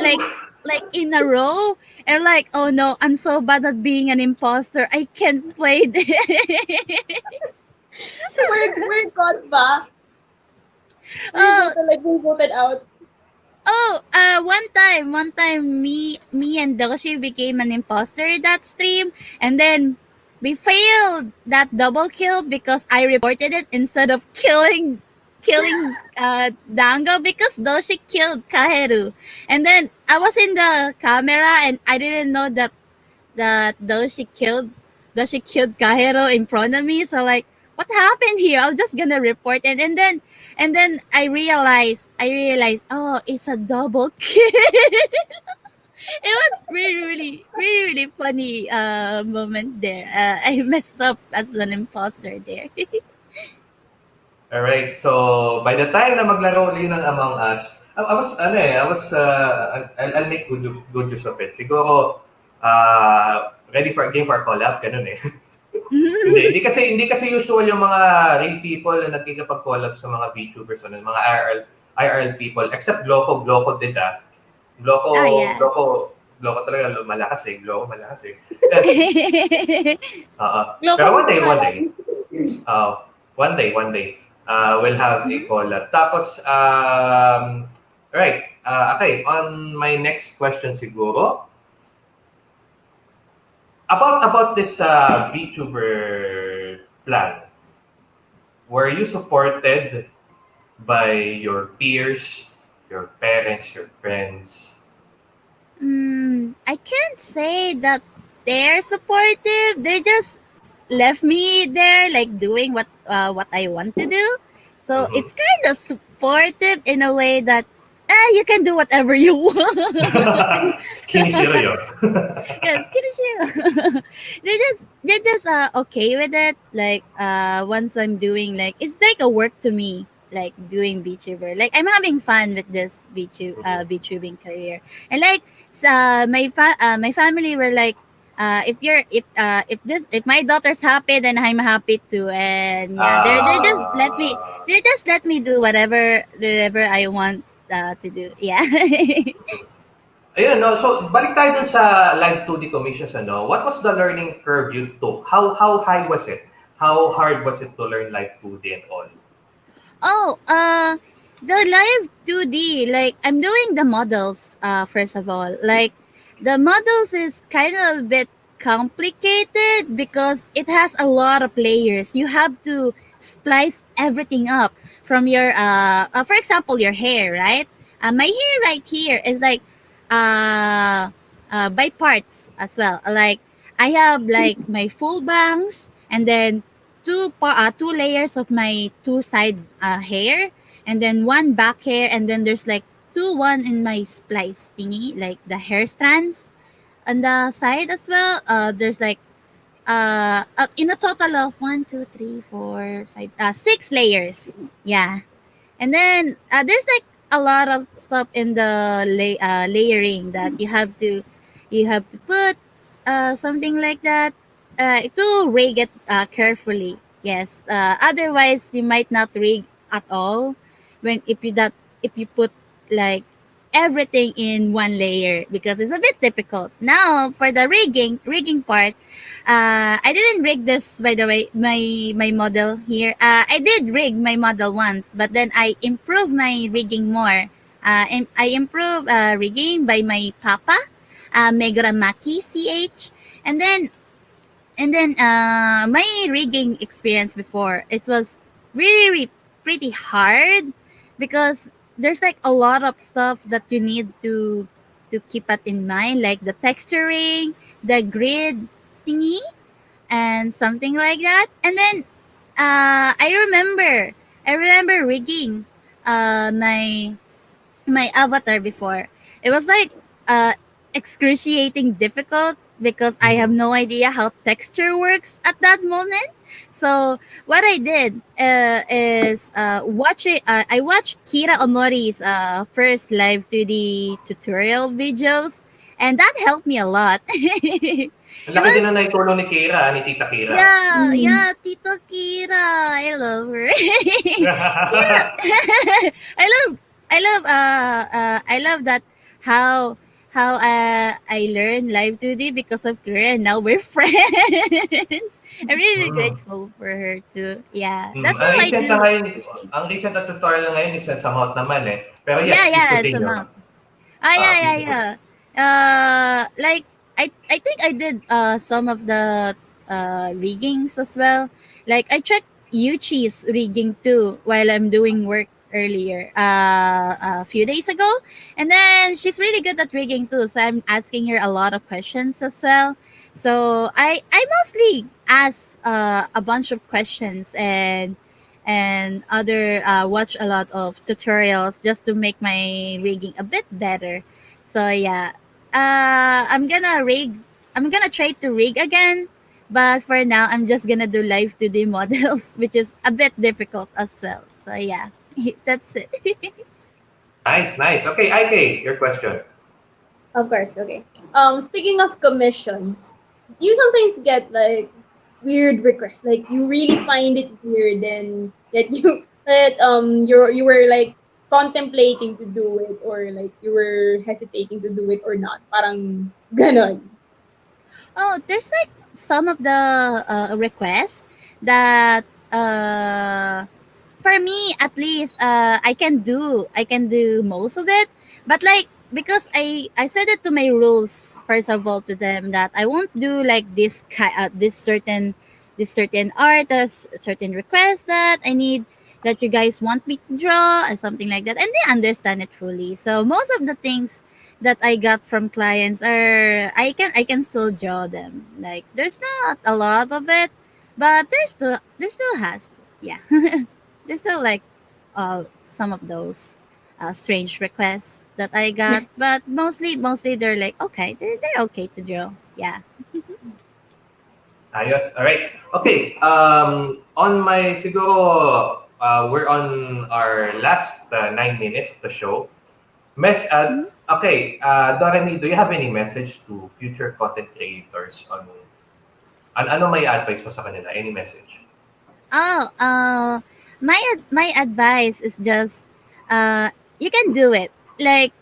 Speaker 5: like
Speaker 3: Woo!
Speaker 5: like in a row. And like, oh no, I'm so bad at being an imposter. I can't play this.
Speaker 4: We're caught ba?
Speaker 5: Oh,
Speaker 4: We voted out.
Speaker 5: one time, me and Doshi became an imposter that stream, and then we failed that double kill because I reported it instead of killing Dango because Doshi killed Kaheru, and then I was in the camera and I didn't know that Doshi killed Kaheru in front of me, so like. what happened here? I'm just gonna report it, and then I realized, oh, it's a double kill. It was really funny moment there. I messed up as an imposter there.
Speaker 3: Alright, so by the time na maglaro ulit ng Among Us, I'll make good use of it. Siguro, ready for a game for a collab, ganun eh. Hindi kasi usual yung mga real people na nagkikipag-collab sa mga VTubers o mga IRL people, except Gloco din ah. Gloco,
Speaker 5: Ah, yeah.
Speaker 3: Gloco, Gloco talaga malakas eh. Gloco malakas eh. Oo.
Speaker 4: Gloco
Speaker 3: Pero one day,
Speaker 4: malakas.
Speaker 3: one day, we'll have a collab. Tapos, right, okay, on my next question siguro, about this VTuber plan, were you supported by your peers, your parents, your friends?
Speaker 5: I can't say that they're supportive. They just left me there, like doing what I want to do. So
Speaker 3: Mhm.
Speaker 5: it's kind of supportive in a way that you can do whatever you want.
Speaker 3: Skinny cereal.
Speaker 5: Yes, kidding. They just okay with it. Like once I'm doing, like, it's like a work to me. Like doing VTuber, like I'm having fun with this VTubing career, and like my family were like, if my daughter's happy, then I'm happy too, and yeah, they just let me do whatever I want to do. Yeah.
Speaker 3: Ayun, no? So, balik tayo dun sa live 2D commissions, ano? What was the learning curve you took? How high was it? How hard was it to learn live 2D and all?
Speaker 5: Oh, the live 2D, like I'm doing the models first of all. Like the models is kind of a bit complicated because it has a lot of layers. You have to splice everything up from your for example, your hair, right? My hair right here is like by parts as well. Like I have like my full bangs, and then two layers of my two side hair, and then one back hair, and then there's like one in my splice thingy, like the hair strands on the side as well. There's like in a total of 6 layers. Yeah. And then there's like a lot of stuff in the layering that you have to put something like that to rig it carefully. Yes. Otherwise, you might not rig at all when if you put like everything in one layer, because it's a bit difficult. Now for the rigging part, I didn't rig this, by the way, my model here. I did rig my model once, but then I improved my rigging more. And I improved rigging by my papa, Megaramaki CH, and then my rigging experience before, it was really pretty hard because there's like a lot of stuff that you need to keep it in mind, like the texturing, the grid thingy, and something like that. And then I remember rigging my avatar before. It was like uh excruciating difficult because I have
Speaker 3: Mhm.
Speaker 5: no idea how texture works at that moment. So what I did is I watched Kira Omori's first live 2D tutorial videos, and that helped me a lot.
Speaker 3: Ang
Speaker 5: It
Speaker 3: laki din
Speaker 5: was
Speaker 3: na naitulong ni Kira, ni Tita Kira.
Speaker 5: yeah, Tito Kira. I love her. Kira. I love I love that how I learned live 2D because of Kira, and now we're friends. I'm really
Speaker 3: Mm.
Speaker 5: grateful for her too. Yeah,
Speaker 3: Mm.
Speaker 5: that's how I do.
Speaker 3: Ang recent na tutorial na ngayon is sa Mount naman eh. Pero
Speaker 5: Yeah,
Speaker 3: yes, please
Speaker 5: yeah, it's a
Speaker 3: continue.
Speaker 5: mount. Yeah, yeah,
Speaker 3: Please continue.
Speaker 5: yeah. Like I think I did some of the riggings as well. Like I checked Yuchi's rigging too while I'm doing work earlier a few days ago, and then she's really good at rigging too, so I'm asking her a lot of questions as well. So I mostly ask a bunch of questions and other watch a lot of tutorials just to make my rigging a bit better. So yeah, I'm gonna rig. I'm gonna try to rig again, but for now I'm just gonna do live 2D models, which is a bit difficult as well. So yeah, that's it.
Speaker 3: Nice, nice. Okay, IK, your question.
Speaker 4: Of course, okay. Speaking of commissions, do you sometimes get like weird requests? Like you really find it weird and that you were like contemplating to do it or like you were hesitating to do it or not. Parang ganon.
Speaker 5: Oh, there's like some of the requests that for me at least I can do most of it, but like because I said it to my rules first of all to them that I won't do like this certain art, certain request that I need that you guys want me to draw or something like that, and they understand it fully. So most of the things that I got from clients are I can still draw them. Like there's not a lot of it, but there still has, yeah. There's still like some of those strange requests that I got, but mostly they're like okay, they're okay to draw. Yeah.
Speaker 3: Ayos. All right. Okay. On my siguro, we're on our last 9 minutes of the show.
Speaker 5: Mhm.
Speaker 3: Okay. Doremi, do you have any message to future content creators on ano may advice mo sa kanila? Any message?
Speaker 5: Oh, my advice is just, you can do it. Like,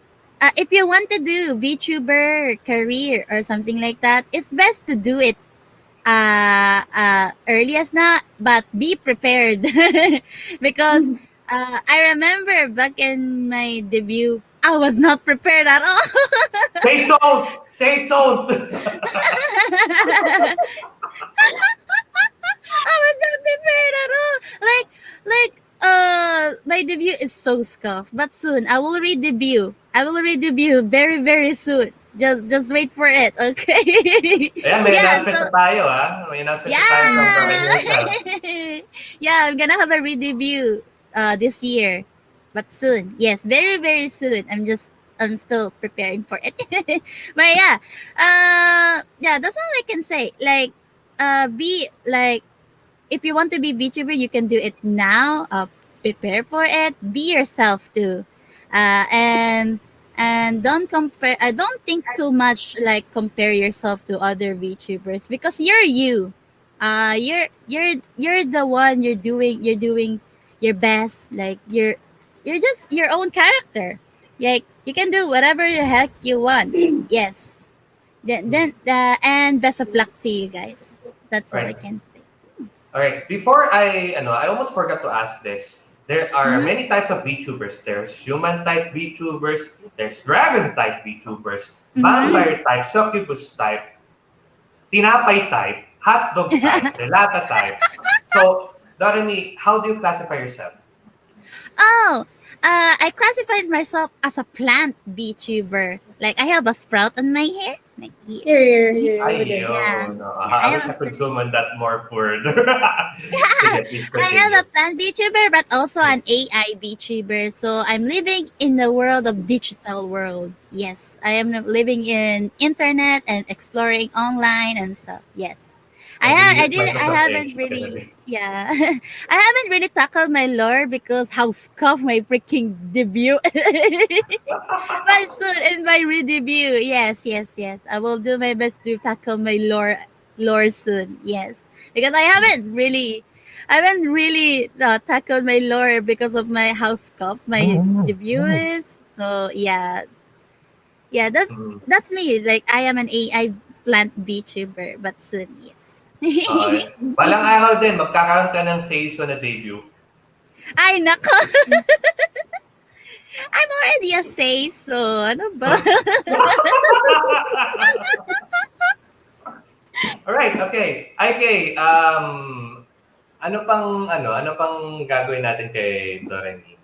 Speaker 5: if you want to do VTuber career or something like that, it's best to do it early as not, but be prepared. Because I remember back in my debut, I was not prepared at all.
Speaker 3: Say so! Say so!
Speaker 5: I was not prepared at all. My debut is so scuffed, but soon I will re-debut. I will re-debut very very soon. Just wait for it, okay?
Speaker 3: Ayan, may
Speaker 5: Yeah,
Speaker 3: announcement
Speaker 5: so
Speaker 3: na tayo, ha? May announcement na tayo from Doremi
Speaker 5: yeah.
Speaker 3: herself.
Speaker 5: Yeah, I'm gonna have a re-debut this year. But soon. Yes, very very soon. I'm still preparing for it. But yeah. Yeah, that's all I can say. Like be like if you want to be VTuber, you can do it now. Prepare for it. Be yourself too, and don't compare. I don't think too much. Like compare yourself to other VTubers because you're you. You're the one. You're doing your best. Like you're just your own character. Like you can do whatever the heck you want. Yes. And best of luck to you guys. That's all I
Speaker 3: Right.
Speaker 5: can say.
Speaker 3: All right. Before I almost forgot to ask this. There are
Speaker 5: Mm-hmm.
Speaker 3: many types of VTubers. There's human type VTubers. There's dragon type VTubers.
Speaker 5: Mm-hmm.
Speaker 3: Vampire type, succubus type, tinapay type, hotdog type, delata type. So, Doremi, how do you classify yourself?
Speaker 5: Oh, I classified myself as a plant VTuber. Like I have a sprout on my hair. Like here.
Speaker 4: Here, over
Speaker 3: Ay,
Speaker 4: there.
Speaker 5: Yeah.
Speaker 3: yun. No.
Speaker 5: Yeah, I
Speaker 3: I
Speaker 5: have
Speaker 3: wish I
Speaker 5: a
Speaker 3: could zoom on that more further. Sige, please
Speaker 5: I have
Speaker 3: continue.
Speaker 5: a plant VTuber, but also an AI VTuber. So I'm living in the world of digital world. Yes, I am living in internet and exploring online and stuff. Yes,
Speaker 3: I believe
Speaker 5: I
Speaker 3: it's
Speaker 5: did. I
Speaker 3: Microsoft
Speaker 5: haven't
Speaker 3: Edge.
Speaker 5: really. Yeah, I haven't really tackled my lore because how scuffed my freaking debut. But soon in my re-debut, yes, yes, yes, I will do my best to tackle my lore soon. Yes, because I haven't really tackled my lore because of my house cup, my debut is. So yeah, yeah,
Speaker 3: Mm.
Speaker 5: that's me. Like I am an AI plant VTuber, but soon, yes.
Speaker 3: Okay. Balang araw din, magkakaroon ka ng Seiso na debut.
Speaker 5: Ay nako, I'm already a say so. Ano ba?
Speaker 3: Alright, okay. IK, ano pang gagawin natin kay Doremi?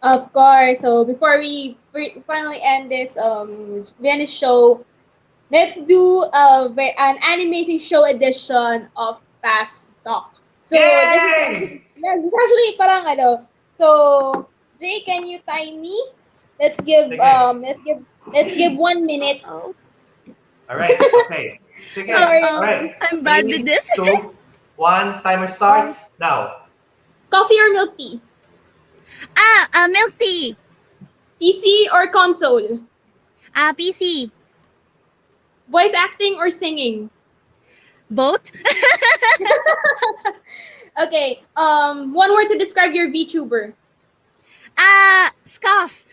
Speaker 4: Of course. So before we finally end this Venice show, let's do an animating show edition of Fast Talk. So this is
Speaker 3: Yay!
Speaker 4: actually parang ano. So Jay, can you time me? Let's give
Speaker 3: Sige.
Speaker 4: let's give 1 minute.
Speaker 5: Oh,
Speaker 3: Alright, okay. Sige.
Speaker 4: Sorry.
Speaker 3: Alright.
Speaker 5: I'm bad with
Speaker 3: 3,
Speaker 5: this.
Speaker 3: 2, 1. Timer
Speaker 4: One.
Speaker 3: starts now.
Speaker 4: Coffee or milk tea?
Speaker 5: Milk tea.
Speaker 4: PC or console?
Speaker 5: PC.
Speaker 4: Voice acting or singing?
Speaker 5: Both.
Speaker 4: Okay. One word to describe your VTuber.
Speaker 5: Scoff.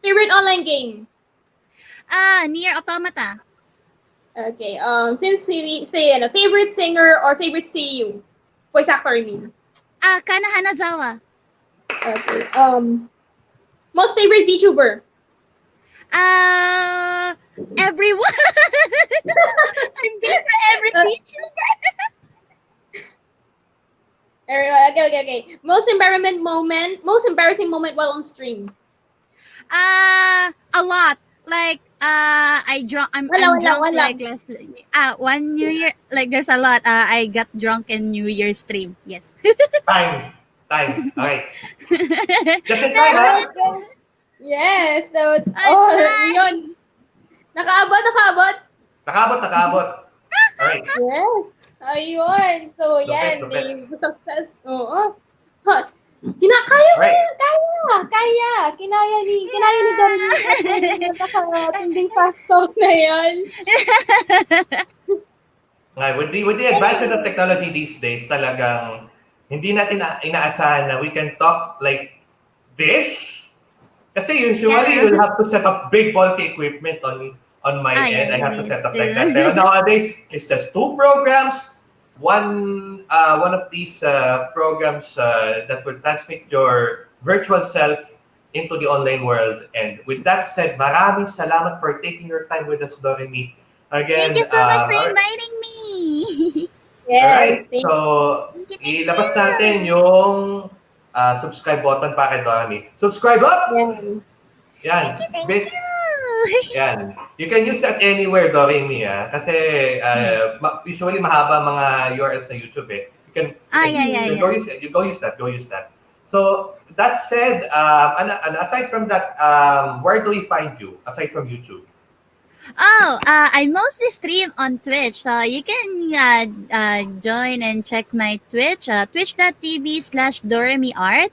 Speaker 4: Favorite online game?
Speaker 5: Near Automata.
Speaker 4: Okay. Since we say favorite singer or favorite CU? Voice actor, I mean.
Speaker 5: Kana Hanazawa.
Speaker 4: Okay. Most favorite VTuber?
Speaker 5: Everyone. I'm good for every VTuber.
Speaker 4: Okay. Most embarrassing moment while on stream?
Speaker 5: A lot. Like I'm
Speaker 4: Wala
Speaker 5: drunk
Speaker 4: lang.
Speaker 5: like last one New Year, like there's a lot. I got drunk in New Year stream. Yes.
Speaker 3: Time. Okay. Just in time, ha?
Speaker 4: Yes, that was
Speaker 5: Nice.
Speaker 4: yun. Nakaabot.
Speaker 3: Nakaabot. Alright.
Speaker 4: Yes. Ayun. So, yan.
Speaker 3: Lupit.
Speaker 4: May success. Oo. Kaya mo
Speaker 3: Right.
Speaker 4: yan. Kaya. Kinaya ni Doremii. Napaka-tinding fast talk na yan.
Speaker 3: With the advancement of technology these days, talagang hindi natin inaasahan na we can talk like this. Kasi usually
Speaker 5: Yeah.
Speaker 3: you'll have to set up big bulky equipment on my end. I have to set up like that. Pero nowadays, it's just 2 programs. One of these programs that will transmit your virtual self into the online world. And with that said, maraming salamat for taking your time with us, Doremii. Again,
Speaker 5: Thank you so much for inviting me.
Speaker 3: alright,
Speaker 4: Yes.
Speaker 3: so
Speaker 5: Thank
Speaker 3: ilabas
Speaker 5: you.
Speaker 3: natin yung subscribe button para kay Doremii. Subscribe up!
Speaker 4: Yan.
Speaker 3: Yan.
Speaker 5: Thank you.
Speaker 3: Yan. You can use that anywhere, Doremii, kasi usually mahaba mga URLs na YouTube eh. You can
Speaker 5: Yeah.
Speaker 3: Go use that. So that said, and aside from that, where do we find you aside from YouTube?
Speaker 5: I mostly stream on Twitch. So you can join and check my Twitch, twitch.tv/DoremiArt.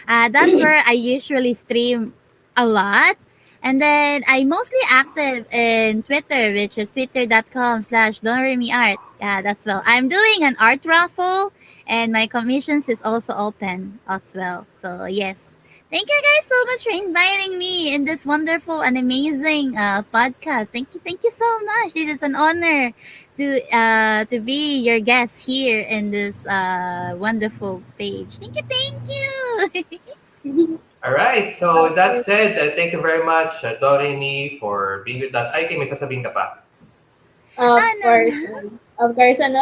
Speaker 5: That's where I usually stream a lot. And then I'm mostly active in Twitter, which is twitter.com/DoremiArt. Yeah, that's well. I'm doing an art raffle and my commissions is also open as well. So yes. Thank you guys so much for inviting me in this wonderful and amazing podcast. Thank you so much. It is an honor to be your guest here in this wonderful page. Thank you.
Speaker 3: All right. So that said, thank you very much, Doremii, for being with us. Ay, may sasabihin ka pa.
Speaker 4: Of
Speaker 5: No.
Speaker 4: course. First and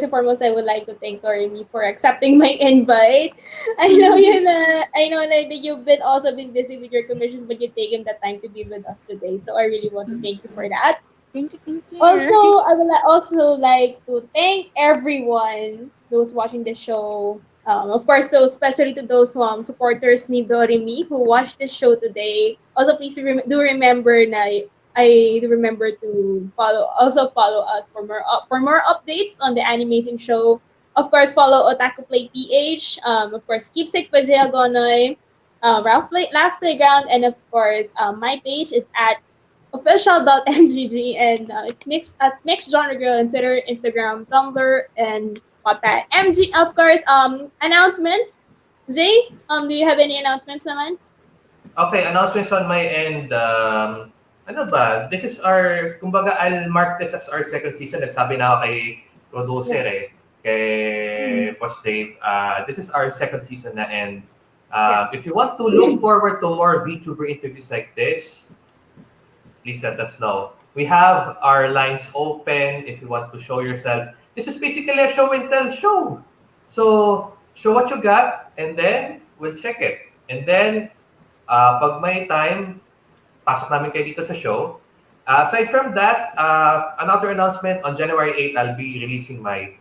Speaker 4: foremost, I would like to thank Doremii for accepting my invite. I know that you've also been busy with your commissions, but you've taken the time to be with us today. So I really want to thank you for that.
Speaker 5: Thank you.
Speaker 4: Also, I would also like to thank everyone who's watching the show. Of course, especially to those supporters ni Doremii who watched the show today. Also, please do remember to follow us for more updates on the Animazing Show. Of course, follow Otaku Play PH. Of course, Keepsakes by Jaya Gonoy, Last Playground, and of course, my page is at official.mgg, and it's mixed genre girl on Twitter, Instagram, Tumblr, and Wattpad. Of course, announcements. Jay, do you have any announcements naman?
Speaker 3: Okay, announcements on my end. Ano ba? This is kumbaga, I'll mark this as our second season. Nagsabi na ako kay producer kay Boss Dave. This is our second season na, and if you want to look forward to more VTuber interviews like this, please let us know. We have our lines open if you want to show yourself. This is basically a show and tell show. So, show what you got, and then we'll check it. And then, pag may time, pasok namin kayo dito sa show. Aside from that, another announcement on January 8th, I'll be releasing my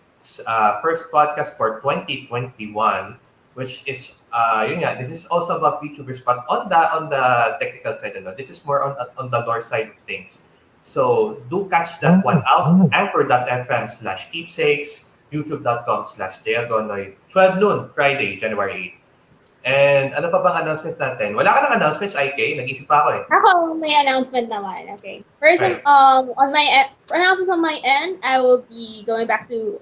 Speaker 3: first podcast for 2021, which is yun nga, this is also about VTubers, but on the technical side, this is more on the lore side of things. So do catch that one out. Anchor.fm/keepsakes, youtube.com/jayagonoy, 12 noon, Friday, January 8th. And ano pa bang announcements natin? Wala ka ng announcements, IK? Nag-isip pa ako eh.
Speaker 4: Ako, may announcement naman. Okay. First,
Speaker 3: Right.
Speaker 4: on my announcements on my end, I will be going back to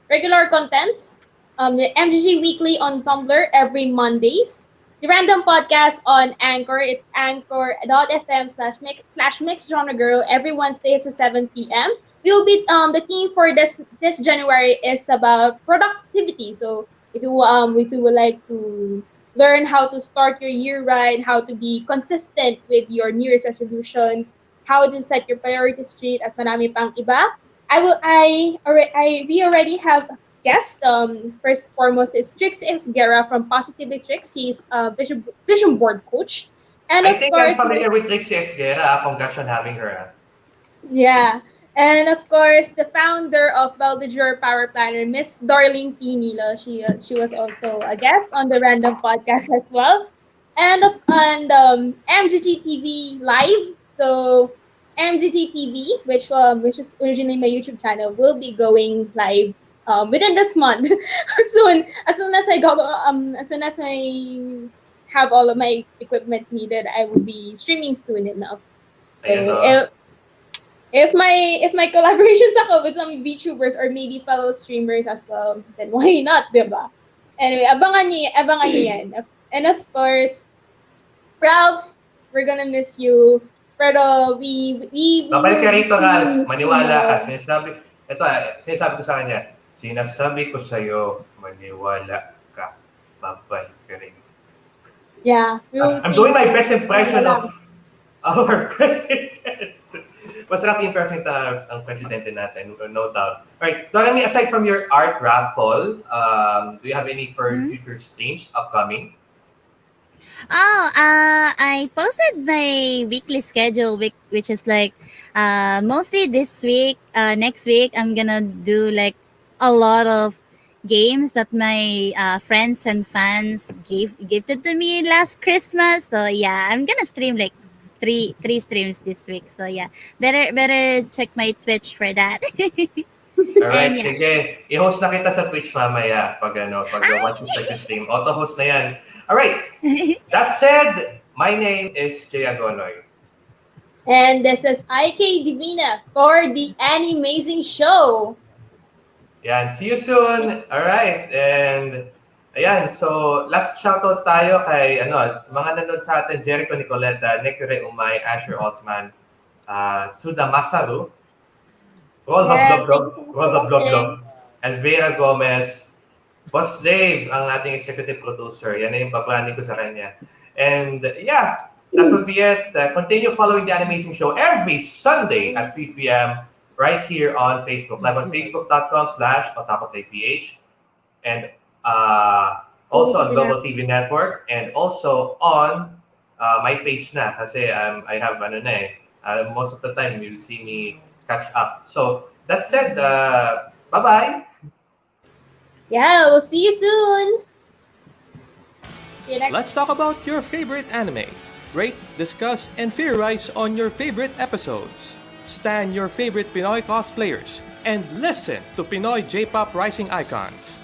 Speaker 4: regular contents. The MGG Weekly on Tumblr every Mondays. The Random Podcast on Anchor. It's anchor.fm/mixgenregirl every Wednesdays at 7 p.m. We'll be the theme for this January is about productivity. So if you would like to learn how to start your year right, how to be consistent with your New Year's resolutions, how to set your priorities straight, at marami pang iba. We already have guest. First and foremost is Trix Esguerra from Positively Trix. He's a vision board coach. And
Speaker 3: I
Speaker 4: of
Speaker 3: think
Speaker 4: course,
Speaker 3: I'm familiar with Trixie Esguerra. Congrats on having her.
Speaker 4: yeah. And of course, the founder of Beldiger Power Planner, Miss Darlene Pinilo. She was also a guest on the Random Podcast as well. And MGG TV Live. So MGG TV, which is originally my YouTube channel, will be going live within this month. Soon, as soon as I have all of my equipment needed, I will be streaming soon enough.
Speaker 3: Ayan,
Speaker 4: So,
Speaker 3: no?
Speaker 4: if my collaborations ako with some VTubers or maybe fellow streamers as well, then why not, diba? Anyway, abangan niyo yan. And of course, Ralph, we're gonna miss you. Pero we
Speaker 3: Babalik ka
Speaker 4: will be
Speaker 3: rito, Ral.
Speaker 4: seeing
Speaker 3: Maniwala ka.
Speaker 4: you.
Speaker 3: Sinasabi ko sa kanya, sinasabi ko sa'yo, maniwala ka. Babalik ka rin.
Speaker 4: Yeah, we will
Speaker 3: I'm
Speaker 4: see
Speaker 3: doing my
Speaker 4: you.
Speaker 3: best impression of our president. Masarap yung impression ang presidente natin, no doubt. Alright, Doremii, aside from your art raffle, do you have any for future streams upcoming?
Speaker 5: I posted my weekly schedule, which is like, mostly this week. Next week, I'm gonna do like a lot of games that my friends and fans gifted to me last Christmas. So yeah, I'm gonna stream like three streams this week. So yeah, better check my Twitch for that.
Speaker 3: Alright,
Speaker 5: And yeah.
Speaker 3: sige. I-host na kita sa Twitch mamaya pag once you start the stream. Auto-host na yan. Alright, that said, my name is Jay Agonoy.
Speaker 4: And this is IK Divina for the ANIMAZIng Show.
Speaker 3: Yan, see you soon. Alright, and ayan, so last shoutout tayo kay mga nanood sa atin, Jericho Nicoleta, Nekure Umay, Asher Altman, Suda Masaru,
Speaker 4: Yes,
Speaker 3: Rob, and Vera Gomez, Boss Dave, ang ating executive producer. Yan na yung paplani ko sa kanya. And yeah, that would be it. Continue following the ANIMAZIng Show every Sunday at 3 p.m. right here on Facebook, live on facebook.com/otakoplayph, and also on Global TV Network, and also on my page na kasi I have most of the time you'll see me catch up. So that said, bye-bye.
Speaker 4: Yeah, we'll see you soon. See you next.
Speaker 2: Let's talk about your favorite anime. Rate, discuss, and theorize on your favorite episodes. Stan your favorite Pinoy cosplayers and listen to Pinoy J-pop rising icons.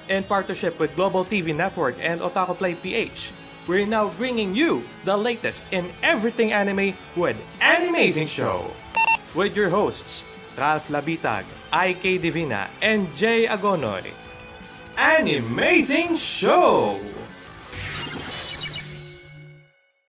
Speaker 2: In partnership with Global TV Network and Otaku PH, we're now bringing you the latest in everything anime with ANIMAZIng Show. With your hosts, Ralph Labitag, IK Divina, and Jay Agonoy. ANIMAZIng Show!